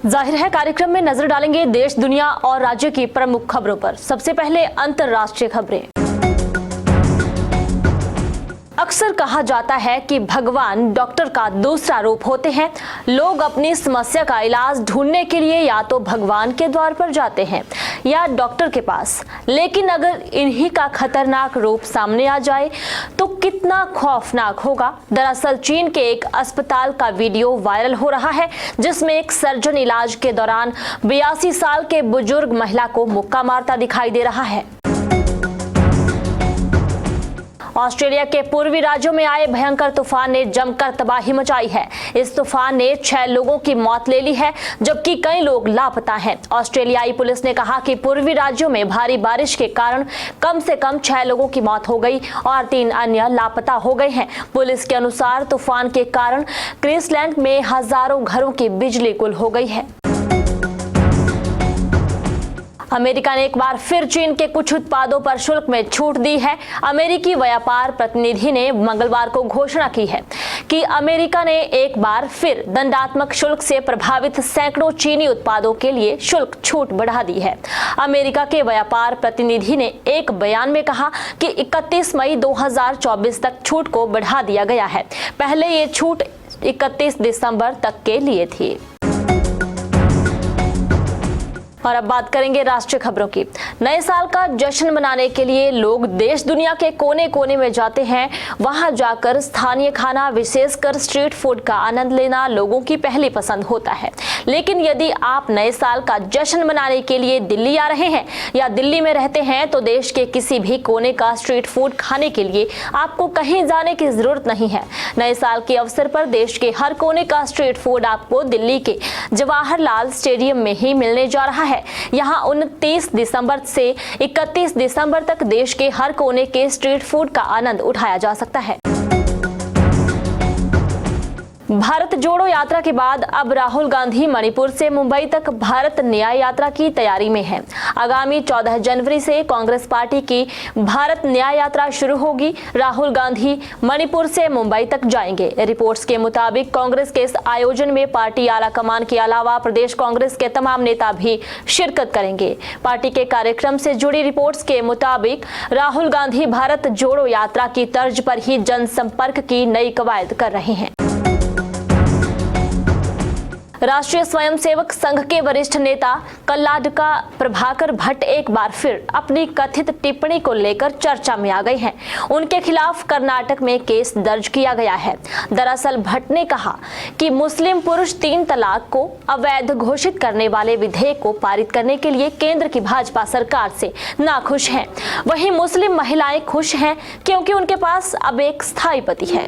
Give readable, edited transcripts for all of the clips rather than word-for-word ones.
जाहिर है कार्यक्रम में नजर डालेंगे देश, दुनिया और राज्य की प्रमुख खबरों पर। सबसे पहले अंतर्राष्ट्रीय खबरें। अक्सर कहा जाता है कि भगवान डॉक्टर का दूसरा रूप होते हैं। लोग अपनी समस्या का इलाज ढूंढने के लिए या तो भगवान के द्वार पर जाते हैं या डॉक्टर के पास, लेकिन अगर इन्हीं का खतरनाक रूप सामने आ जाए तो कितना खौफनाक होगा। दरअसल चीन के एक अस्पताल का वीडियो वायरल हो रहा है, जिसमें एक सर्जन इलाज के दौरान 82 साल के बुजुर्ग महिला को मुक्का मारता दिखाई दे रहा है। ऑस्ट्रेलिया के पूर्वी राज्यों में आए भयंकर तूफान ने जमकर तबाही मचाई है। इस तूफान ने 6 लोगों की मौत ले ली है, जबकि कई लोग लापता हैं। ऑस्ट्रेलियाई पुलिस ने कहा कि पूर्वी राज्यों में भारी बारिश के कारण कम से कम 6 लोगों की मौत हो गई और 3 अन्य लापता हो गए हैं। पुलिस के अनुसार तूफान के कारण क्वींसलैंड में हजारों घरों की बिजली गुल हो गई है। अमेरिका ने एक बार फिर चीन के कुछ उत्पादों पर शुल्क में छूट दी है। अमेरिकी व्यापार प्रतिनिधि ने मंगलवार को घोषणा की है कि अमेरिका ने एक बार फिर दंडात्मक शुल्क से प्रभावित सैकड़ों चीनी उत्पादों के लिए शुल्क छूट बढ़ा दी है। अमेरिका के व्यापार प्रतिनिधि ने एक बयान में कहा कि 31 मई 2024 तक छूट को बढ़ा दिया गया है। पहले ये छूट 31 दिसंबर तक के लिए थी। और अब बात करेंगे राष्ट्रीय खबरों की। नए साल का जश्न मनाने के लिए लोग देश दुनिया के कोने कोने में जाते हैं। वहां जाकर स्थानीय खाना, विशेषकर स्ट्रीट फूड का आनंद लेना लोगों की पहली पसंद होता है। लेकिन यदि आप नए साल का जश्न मनाने के लिए दिल्ली आ रहे हैं या दिल्ली में रहते हैं तो देश के किसी भी कोने का स्ट्रीट फूड खाने के लिए आपको कहीं जाने की जरूरत नहीं है। नए साल के अवसर पर देश के हर कोने का स्ट्रीट फूड आपको दिल्ली के जवाहरलाल स्टेडियम में ही मिलने जा रहा है। यहाँ 29 दिसंबर से 31 दिसंबर तक देश के हर कोने के स्ट्रीट फूड का आनंद उठाया जा सकता है। भारत जोड़ो यात्रा के बाद अब राहुल गांधी मणिपुर से मुंबई तक भारत न्याय यात्रा की तैयारी में हैं। आगामी 14 जनवरी से कांग्रेस पार्टी की भारत न्याय यात्रा शुरू होगी। राहुल गांधी मणिपुर से मुंबई तक जाएंगे। रिपोर्ट्स के मुताबिक कांग्रेस के इस आयोजन में पार्टी आला कमान के अलावा प्रदेश कांग्रेस के तमाम नेता भी शिरकत करेंगे। पार्टी के कार्यक्रम से जुड़ी रिपोर्ट्स के मुताबिक राहुल गांधी भारत जोड़ो यात्रा की तर्ज पर ही जनसंपर्क की नई कवायद कर रहे हैं। राष्ट्रीय स्वयंसेवक संघ के वरिष्ठ नेता कल्लाडका प्रभाकर भट्ट एक बार फिर अपनी कथित टिप्पणी को लेकर चर्चा में आ गए हैं। उनके खिलाफ कर्नाटक में केस दर्ज किया गया है। दरअसल भट्ट ने कहा कि मुस्लिम पुरुष 3 तलाक को अवैध घोषित करने वाले विधेयक को पारित करने के लिए केंद्र की भाजपा सरकार से नाखुश हैं। वहीं मुस्लिम महिलाएं खुश हैं क्योंकि उनके पास अब एक स्थायी पति है।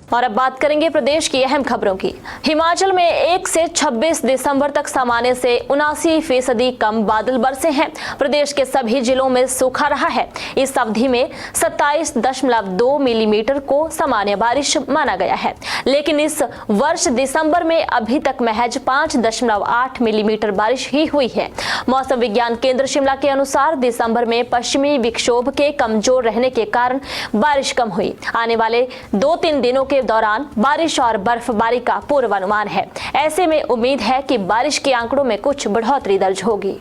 और अब बात करेंगे प्रदेश की अहम खबरों की। हिमाचल में 1 से 26 दिसंबर तक सामान्य से 79% कम बादल बरसे हैं। प्रदेश के सभी जिलों में सूखा रहा है। इस अवधि में 27.2 मिलीमीटर को सामान्य बारिश माना गया है, लेकिन इस वर्ष दिसंबर में अभी तक महज 5.8 मिलीमीटर बारिश ही हुई है। मौसम विज्ञान केंद्र शिमला के अनुसार दिसंबर में पश्चिमी विक्षोभ के कमजोर रहने के कारण बारिश कम हुई। आने वाले 2-3 दिनों के दौरान बारिश और बर्फबारी का पूर्वानुमान है। ऐसे में उम्मीद है कि बारिश के आंकड़ों में कुछ बढ़ोतरी दर्ज होगी।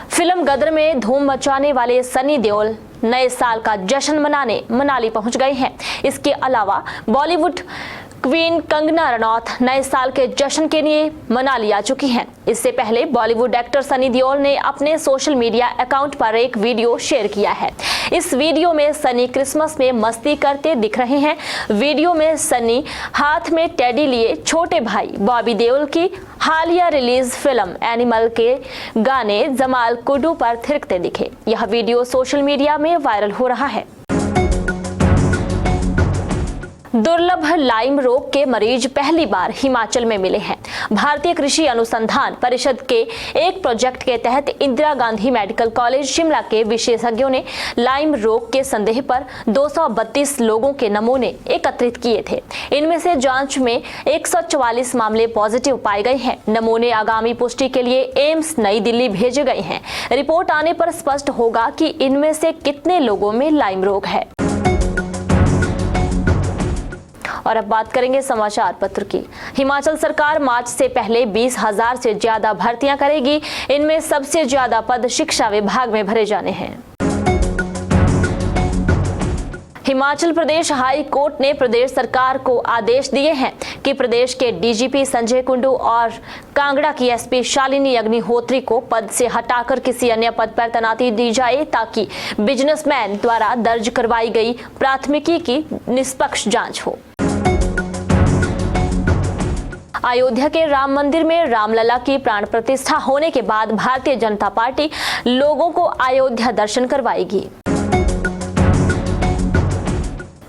फिल्म गदर में धूम मचाने वाले सनी देओल नए साल का जश्न मनाने मनाली पहुंच गए हैं। इसके अलावा बॉलीवुड क्वीन कंगना रनौत नए साल के जश्न के लिए मनाली आ चुकी हैं। इससे पहले बॉलीवुड एक्टर सनी देओल ने अपने सोशल मीडिया अकाउंट पर एक वीडियो शेयर किया है। इस वीडियो में सनी क्रिसमस में मस्ती करते दिख रहे हैं। वीडियो में सनी हाथ में टेडी लिए छोटे भाई बॉबी देओल की हालिया रिलीज फिल्म एनिमल के गाने जमाल कुडू पर थिरकते दिखे। यह वीडियो सोशल मीडिया में वायरल हो रहा है। दुर्लभ लाइम रोग के मरीज पहली बार हिमाचल में मिले हैं। भारतीय कृषि अनुसंधान परिषद के एक प्रोजेक्ट के तहत इंदिरा गांधी मेडिकल कॉलेज शिमला के विशेषज्ञों ने लाइम रोग के संदेह पर 232 लोगों के नमूने एकत्रित किए थे। इनमें से जांच में 144 मामले पॉजिटिव पाए गए हैं। नमूने आगामी पुष्टि के लिए एम्स नई दिल्ली भेजे गए हैं। रिपोर्ट आने पर स्पष्ट होगा कि इनमें से कितने लोगों में लाइम रोग है। और अब बात करेंगे समाचार पत्र की। हिमाचल सरकार मार्च से पहले 20,000 से ज्यादा भर्तियां करेगी। इनमें सबसे ज्यादा पद शिक्षा विभाग में भरे जाने हैं। हिमाचल प्रदेश हाई कोर्ट ने प्रदेश सरकार को आदेश दिए हैं कि प्रदेश के डीजीपी संजय कुंडू और कांगड़ा की एसपी शालिनी अग्निहोत्री को पद से हटाकर किसी अन्य पद पर तैनाती दी जाए, ताकि बिजनेसमैन द्वारा दर्ज करवाई गई प्राथमिकी की निष्पक्ष जांच हो। अयोध्या के राम मंदिर में रामलला की प्राण प्रतिष्ठा होने के बाद भारतीय जनता पार्टी लोगों को अयोध्या दर्शन करवाएगी।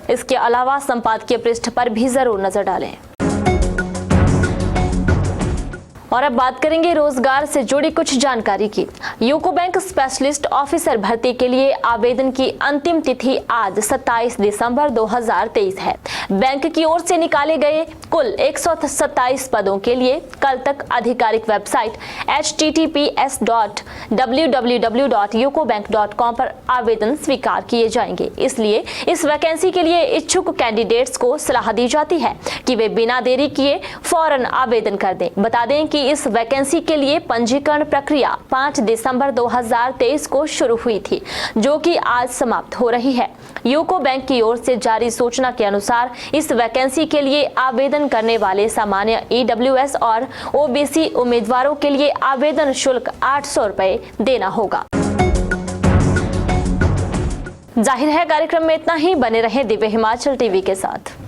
इसके अलावा संपादकीय पृष्ठ पर भी जरूर नजर डालें। और अब बात करेंगे रोजगार से जुड़ी कुछ जानकारी की। यूको बैंक स्पेशलिस्ट ऑफिसर भर्ती के लिए आवेदन की अंतिम तिथि आज 27 दिसंबर 2023 है। बैंक की ओर से निकाले गए कुल 127 पदों के लिए कल तक आधिकारिक वेबसाइट https://www.ucobank.com पर आवेदन स्वीकार किए जाएंगे। इसलिए इस वैकेंसी के लिए इच्छुक कैंडिडेट्स को सलाह दी जाती है कि वे बिना देरी किए फौरन आवेदन कर दें। बता दें कि इस वैकेंसी के लिए पंजीकरण प्रक्रिया 5 दिसंबर 2023 को शुरू हुई थी, जो कि आज समाप्त हो रही है। यूको बैंक की ओर से जारी सूचना के अनुसार इस वैकेंसी के लिए आवेदन करने वाले सामान्य ईडब्ल्यूएस और ओबीसी उम्मीदवारों के लिए आवेदन शुल्क 800 रुपए देना होगा। जाहिर है कार्यक्रम में इतना ही। बने रहे दिव्य हिमाचल टीवी के साथ।